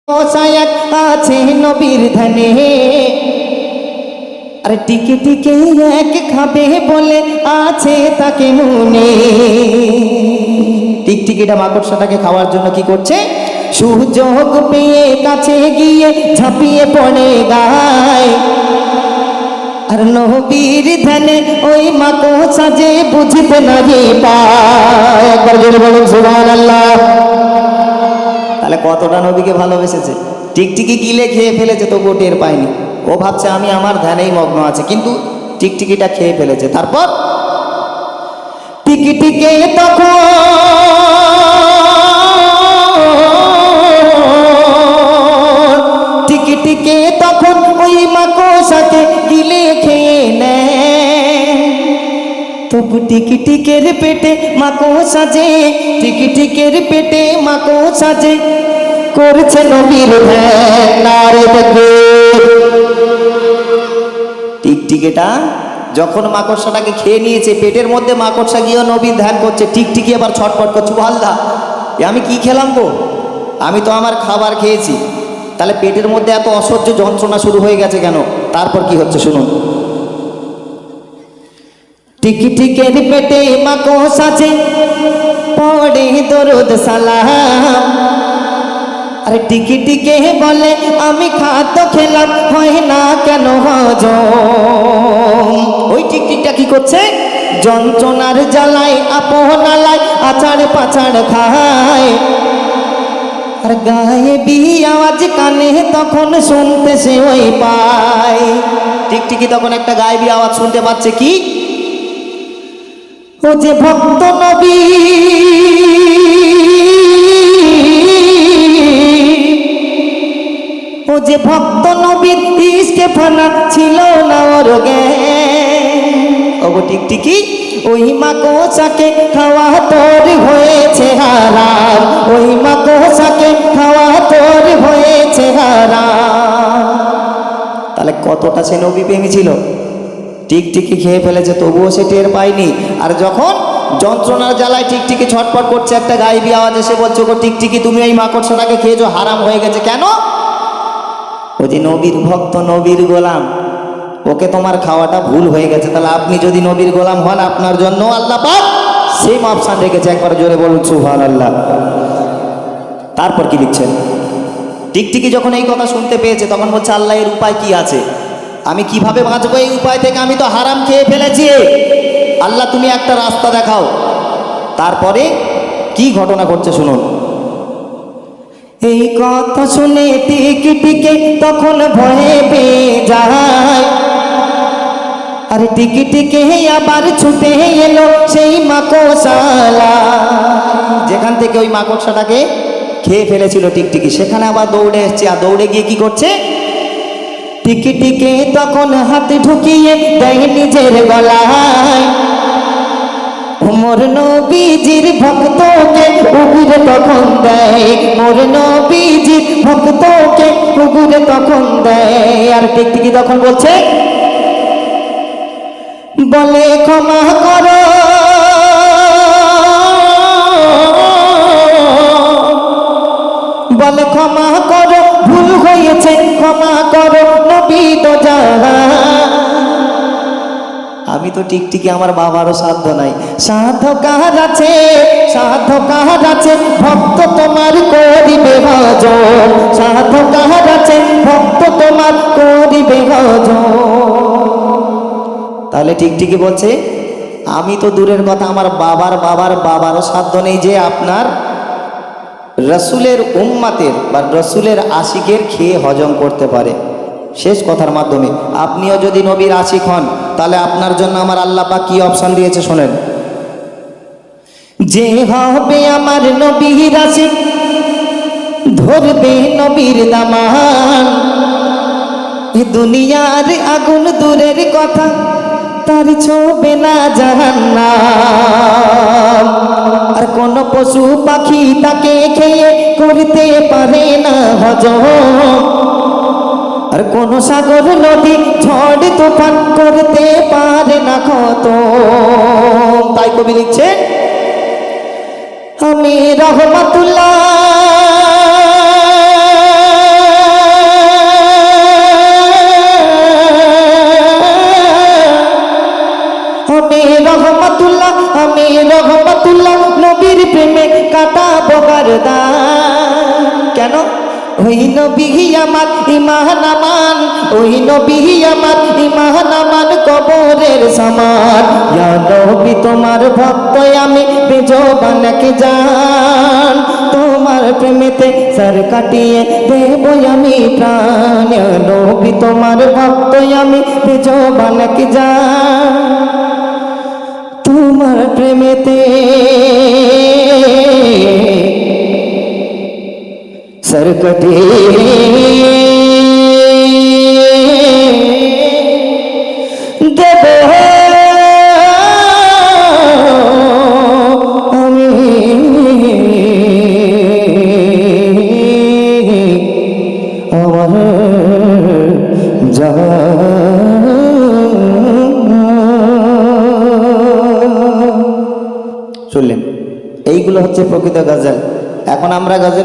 সায়াক আছে নবীর ধানে, আরে টিকে টিকে এক খাবে বলে আছে তাকে মনে। টিকটিকিটা মাকড়সাটাকে খাওয়ার জন্য কি করছে? সুযোগ পেয়ে কাছে গিয়ে ঝাঁপিয়ে পড়ে গায়। আর নবীর ধ্যানে ওই মাকড়সা যে বুঝতে নাহি পায়। একবার জোরে বলুন সুবহানাল্লাহ। তাহলে কতটা নবীকে ভালোবেসেছে। টিকটিকি গিলে খেয়ে ফেলেছে, তবুও টের পায়নি। ও ভাবছে আমি আমার ধ্যানেই মগ্ন আছে, কিন্তু টিকটিকিটা খেয়ে ফেলেছে। তারপর টিকিটিকে তখন টিকিটিকে তখন ওই মাকড়সাকে গিলে খেয়ে নেয়। তবু টিকিটিকের পেটে মাকড়সা যে, টিকিটিকের পেটে মাকড়সা যে করছে নবীর ধ্যান। নারে তাকবীর। টিকটিকিটা যখন মাকড়সাটাকে খেয়ে নিয়েছে, পেটের মধ্যে মাকড়সা গিয়ে নবীর ধ্যান করছে। টিকটিকি আবার ছটফট করছে, আল্লাহ আমি কি খেলাম গো, আমি তো আমার খাবার খেয়েছি। তাহলে পেটের মধ্যে এত অসহ্য যন্ত্রণা শুরু হয়ে গেছে কেন? তারপর কি হচ্ছে শুনুন। টিকটিকের পেটে মাকড়সা যে পড়ে দরুদ সালাম। আরে টিকিটিকে বলে আমি খাদ্য খেলাম, হয় না কেন হজম। ওই টিকটিকটা কি করছে? যন্ত্রণার জ্বালায় আপনালায় আচাড় পাচাড় খায়। আর গায়েবী আওয়াজ কানে তখন শুনতে সে ওই পায়। টিকটিকি তখন একটা গায়েবী আওয়াজ শুনতে পাচ্ছে। কি? ও যে ভক্ত নবী, ও যে ভক্ত নবীর ইশকে ফানা ছিল না ওর জ্ঞান। ও গো টিকটিকি, ওই মাকড়সাকে খাওয়া তোর হয়েছে হারাম, ওই মাকড়সাকে খাওয়া তোর হয়েছে হারাম। তাহলে কতটা সে নবী প্রেমী ছিল। টিকটিকি খেয়ে ফেলেছে, তবুও সে টের পায়নি। আর যখন যন্ত্রণার জ্বালায় টিকটিকি ছটফট করছে, একটা গায়েবী আওয়াজ এসে বলছে গো টিকটিকি তুমি এই মাকড়সাটাকে খেয়েছো, হারাম হয়ে গেছে। কেন? ও যে নবীর ভক্ত, নবীর গোলাম, ওকে তোমার খাওয়াটা ভুল হয়ে গেছে। তাহলে আপনি যদি নবীর গোলাম হন, আপনার জন্য আল্লাহ পাক সেম অপশন রেখেছে। একবার জোরে বলুন সুবহানাল্লাহ। তারপর কি লিখছেন? টিকটিকি যখন এই কথা শুনতে পেয়েছে, তখন বলছে আল্লাহ এর উপায় কি আছে? আমি কিভাবে বাঁচবো এই উপায় থেকে? আমি তো হারাম খেয়ে ফেলেছি, আল্লাহ তুমি একটা রাস্তা দেখাও। তারপরে কি ঘটনা ঘটছে শুনুন। এই কথা শুনে টিকিটিকে তখন ভয়ে পেয়ে যায়। আরে টিকিটিকে আবার ছুটে এলো সেই মাকড়সালা, যেখান থেকে ওই মাকড়সাটাকে খেয়ে ফেলেছিল টিকটিকি, সেখানে আবার দৌড়ে এসছে। আর দৌড়ে গিয়ে কি করছে? টিকিটিকে তখন হাত ঢুকিয়ে দেয় নিজের গলায়। মোর নবীজির ভক্তকে উগুরে তখন দেয়, মোর নবীজির ভক্তকে উগুরে তখন দেয়। আর টিকটিকি তখন বলছে, বলে ক্ষমা করো, বলে ক্ষমা করো, ভুল হয়েছে ক্ষমা করো নবী তো জাহান। আমি তো টিকটিকি, আমার বাবারও সাধ্য নাই। সাধ্য কার আছে, সাধ্য কার আছে, ভক্ত তোমার করিবে ভজন। সাধ্য কার আছে, ভক্ত তোমার করিবে ভজন। তাহলে টিকটিকি বলছে আমি তো দূরের কথা, আমার বাবার বাবার বাবারও সাধ্য নেই যে আপনার রসুলের উম্মাতের বা রসুলের আশিকের খেয়ে হজম করতে পারে। শেষ কথার মাধ্যমে আপনিও যদি নবীর আশিক হন, তাহলে আপনার জন্য আমার আল্লাহ পাক কি অপশন দিয়েছে শোনেন। যে হবে আমার নবীর আশিক, ধরবে নবীর দামান। এ দুনিয়ার আগুন দূরের কথা, তার ছোবে না জাহান্নাম। আর কোন পশু পাখি তাকে খেয়ে করতে পারে না হজম। আর কোন সাগর নদী ঝড় তুফান করতে পারে না খতম। তাই কবি লিখছেন, আমি রহমাতুল্লাহ রহমাতুল্লাহ নবীর প্রেমে কাটাবো গারদান। কেন? ওই নবী আমার ইমান আমান, ওই নবী আমার ইমান আমান কবরের সমান। ইয়া নবী তোমার ভক্ত আমি বেজবান কি জান, তোমার প্রেমেতে সর কাটিয়ে দেব আমি প্রাণ। ইয়া নবী তোমার ভক্ত আমি বেজবান কি জান, তোমার প্রেমেতে सर कटे देव চললেন। এইগুলো হচ্ছে প্রকৃত গজল। এখন আমরা গজল